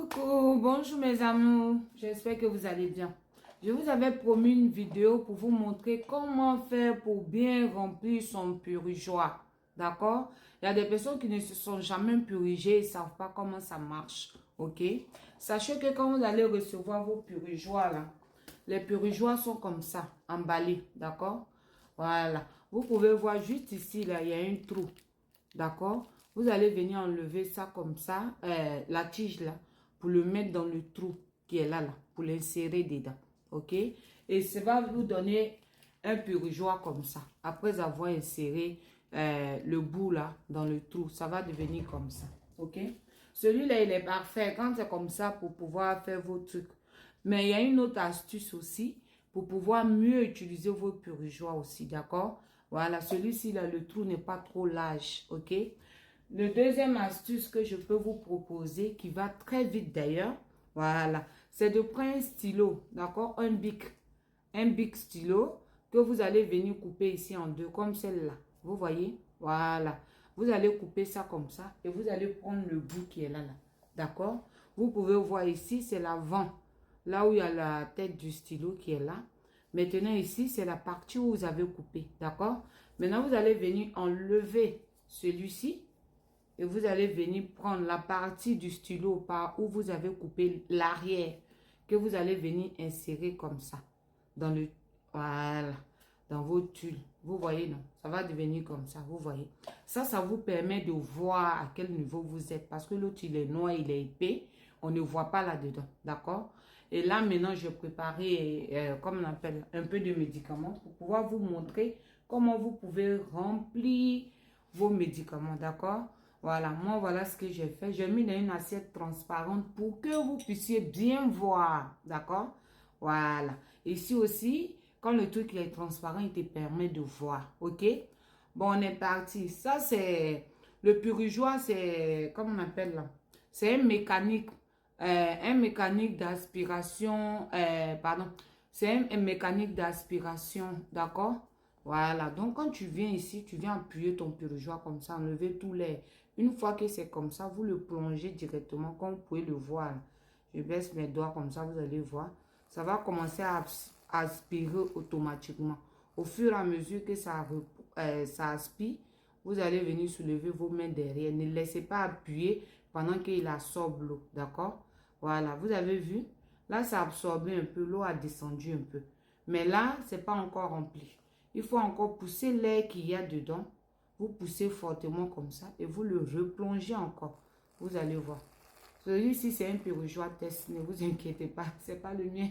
Coucou, bonjour mes amours, j'espère que vous allez bien. Je vous avais promis une vidéo pour vous montrer comment faire pour bien remplir son purgeoir. D'accord? Il y a des personnes qui ne se sont jamais purgées et ne savent pas comment ça marche. Ok? Sachez que quand vous allez recevoir vos purgeoirs là, les purgeoirs sont comme ça, emballés. D'accord? Voilà. Vous pouvez voir juste ici, là, il y a un trou. D'accord? Vous allez venir enlever ça comme ça, la tige là, pour le mettre dans le trou qui est là, pour l'insérer dedans. Ok? Et ça va vous donner un purgeoir comme ça. Après avoir inséré le bout là dans le trou, ça va devenir comme ça. Ok? Celui-là, il est parfait quand c'est comme ça pour pouvoir faire vos trucs. Mais il y a une autre astuce aussi pour pouvoir mieux utiliser vos purgeoirs aussi. D'accord? Voilà, celui-ci là, le trou n'est pas trop large. Ok? Le deuxième astuce que je peux vous proposer, qui va très vite d'ailleurs, voilà, c'est de prendre un stylo, d'accord, un bic stylo, que vous allez venir couper ici en deux, comme celle-là, vous voyez, voilà, vous allez couper ça comme ça, et vous allez prendre le bout qui est là, d'accord, vous pouvez voir ici, c'est l'avant, là où il y a la tête du stylo qui est là. Maintenant ici, c'est la partie où vous avez coupé, d'accord. Maintenant, vous allez venir enlever celui-ci, et vous allez venir prendre la partie du stylo par où vous avez coupé l'arrière, que vous allez venir insérer comme ça, dans le, voilà, dans vos tuiles. Vous voyez, non? Ça va devenir comme ça, vous voyez. Ça vous permet de voir à quel niveau vous êtes, parce que l'autre, il est noir, il est épais, on ne voit pas là-dedans, d'accord? Et là, maintenant, je préparais, comme on appelle, un peu de médicaments pour pouvoir vous montrer comment vous pouvez remplir vos médicaments, d'accord? Voilà, moi, voilà ce que j'ai fait. J'ai mis dans une assiette transparente pour que vous puissiez bien voir. D'accord? Voilà. Ici aussi, quand le truc est transparent, il te permet de voir. OK? Bon, on est parti. Ça, c'est... Le purgeoir, c'est... Comment on appelle là? C'est un mécanique d'aspiration. Pardon. C'est un mécanique d'aspiration. D'accord? Voilà, donc quand tu viens ici, tu viens appuyer ton purgeoir comme ça, enlever tous les... Une fois que c'est comme ça, vous le plongez directement, comme vous pouvez le voir. Je baisse mes doigts comme ça, vous allez voir. Ça va commencer à aspirer automatiquement. Au fur et à mesure que ça aspire, vous allez venir soulever vos mains derrière. Ne laissez pas appuyer pendant qu'il absorbe l'eau, d'accord? Voilà, vous avez vu? Là, ça a absorbé un peu, l'eau a descendu un peu. Mais là, c'est pas encore rempli. Il faut encore pousser l'air qu'il y a dedans. Vous poussez fortement comme ça et vous le replongez encore. Vous allez voir. Celui-ci, c'est un purgeoir test. Ne vous inquiétez pas, c'est pas le mien.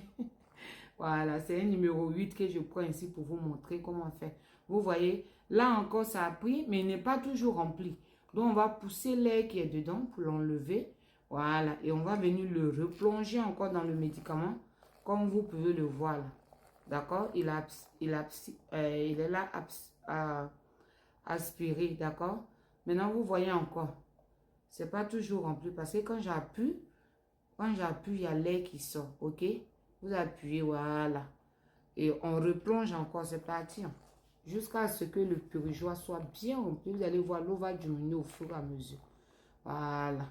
Voilà, c'est un numéro 8 que je prends ici pour vous montrer comment faire. Vous voyez, là encore, ça a pris, mais il n'est pas toujours rempli. Donc, on va pousser l'air qui est dedans pour l'enlever. Voilà, et on va venir le replonger encore dans le médicament, comme vous pouvez le voir là. D'accord? Il est là aspiré, d'accord? Maintenant, vous voyez encore. C'est pas toujours rempli parce que quand j'appuie, il y a l'air qui sort, ok? Vous appuyez, voilà. Et on replonge encore, c'est parti. Jusqu'à ce que le purgeoir soit bien rempli. Vous allez voir, l'eau va diminuer au fur et à mesure. Voilà.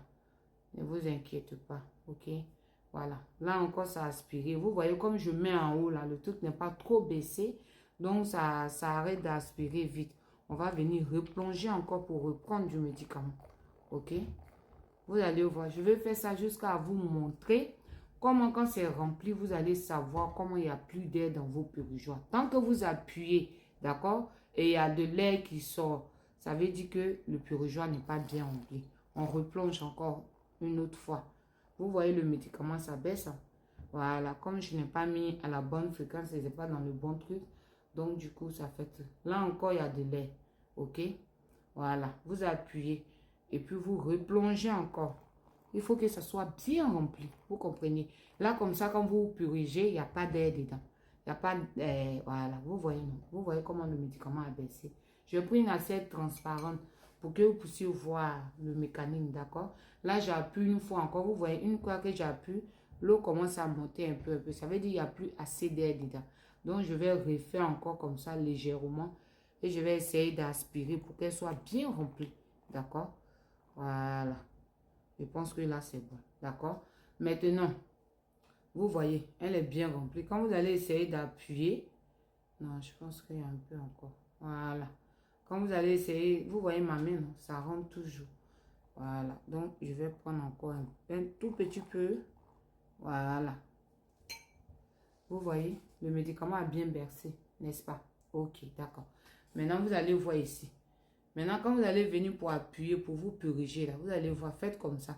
Ne vous inquiétez pas, ok? Voilà. Là encore, ça a aspiré. Vous voyez, comme je mets en haut, là, le truc n'est pas trop baissé. Donc, ça arrête d'aspirer vite. On va venir replonger encore pour reprendre du médicament. Ok? Vous allez voir. Je vais faire ça jusqu'à vous montrer comment, quand c'est rempli, vous allez savoir comment il n'y a plus d'air dans vos purgeoirs. Tant que vous appuyez, d'accord? Et il y a de l'air qui sort. Ça veut dire que le purgeoir n'est pas bien rempli. On replonge encore une autre fois. Vous voyez, le médicament, ça baisse. Voilà, comme je n'ai pas mis à la bonne fréquence, ce n'est pas dans le bon truc. Donc, du coup, ça fait... Là encore, il y a de l'air. OK? Voilà, vous appuyez. Et puis, vous replongez encore. Il faut que ça soit bien rempli. Vous comprenez? Là, comme ça, quand vous purgez, il n'y a pas d'air dedans. Il n'y a pas... voilà, vous voyez, non? Vous voyez comment le médicament a baissé. J'ai pris une assiette transparente pour que vous puissiez voir le mécanisme, d'accord? Là, j'appuie une fois encore. Vous voyez, une fois que j'appuie, l'eau commence à monter un peu. Ça veut dire qu'il n'y a plus assez d'air dedans. Donc, je vais refaire encore comme ça, légèrement. Et je vais essayer d'aspirer pour qu'elle soit bien remplie. D'accord? Voilà. Je pense que là, c'est bon. D'accord? Maintenant, vous voyez, elle est bien remplie. Quand vous allez essayer d'appuyer, non, je pense qu'il y a un peu encore. Voilà. Quand vous allez essayer, vous voyez ma main, non? Ça rentre toujours. Voilà. Donc, je vais prendre encore un tout petit peu. Voilà. Vous voyez, le médicament a bien bercé, n'est-ce pas? Ok, d'accord. Maintenant, vous allez voir ici. Maintenant, quand vous allez venir pour appuyer, pour vous purger, là, vous allez voir, faites comme ça.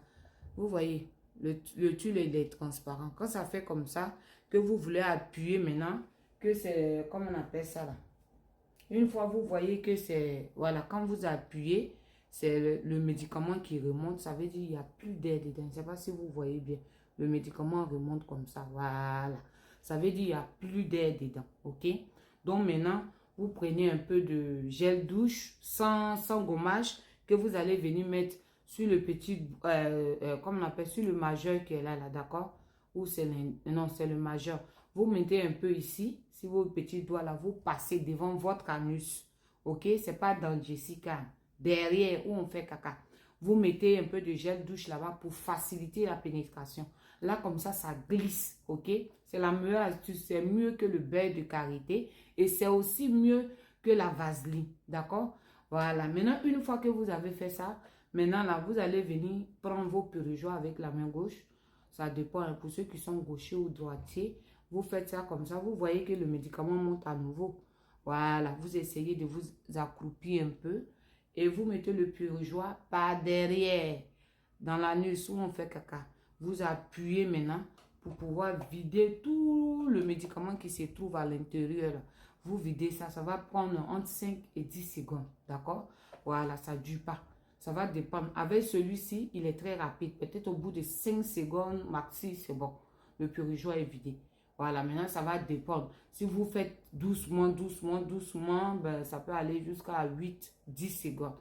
Vous voyez, le tulle, il est transparent. Quand ça fait comme ça, que vous voulez appuyer maintenant, que c'est, comment on appelle ça là? Une fois vous voyez que c'est, voilà, quand vous appuyez, c'est le médicament qui remonte, ça veut dire qu'il n'y a plus d'air dedans. Je ne sais pas si vous voyez bien. Le médicament remonte comme ça, voilà. Ça veut dire qu'il n'y a plus d'air dedans, ok? Donc maintenant, vous prenez un peu de gel douche sans gommage que vous allez venir mettre sur le petit, comme on appelle, sur le majeur qui est là, d'accord? Ou c'est non, c'est le majeur. Vous mettez un peu ici, si vos petits doigts là, vous passez devant votre anus. Ok, c'est pas dans Jessica. Derrière où on fait caca. Vous mettez un peu de gel douche là-bas pour faciliter la pénétration. Là, comme ça glisse. Ok, c'est la meilleure astuce. C'est mieux que le beurre de karité. Et c'est aussi mieux que la vaseline. D'accord? Voilà. Maintenant, une fois que vous avez fait ça, maintenant là, vous allez venir prendre vos purgeoirs avec la main gauche. Ça dépend, hein, pour ceux qui sont gauchers ou droitiers. Vous faites ça comme ça, vous voyez que le médicament monte à nouveau. Voilà, vous essayez de vous accroupir un peu et vous mettez le purgeoir par derrière, dans l'anus où on fait caca. Vous appuyez maintenant pour pouvoir vider tout le médicament qui se trouve à l'intérieur. Vous videz ça, ça va prendre entre 5 et 10 secondes, d'accord? Voilà, ça ne dure pas. Ça va dépendre. Avec celui-ci, il est très rapide. Peut-être au bout de 5 secondes maxi, c'est bon. Le purgeoir est vidé. Voilà, maintenant ça va dépendre. Si vous faites doucement, doucement, doucement, ben, ça peut aller jusqu'à 8, 10 secondes.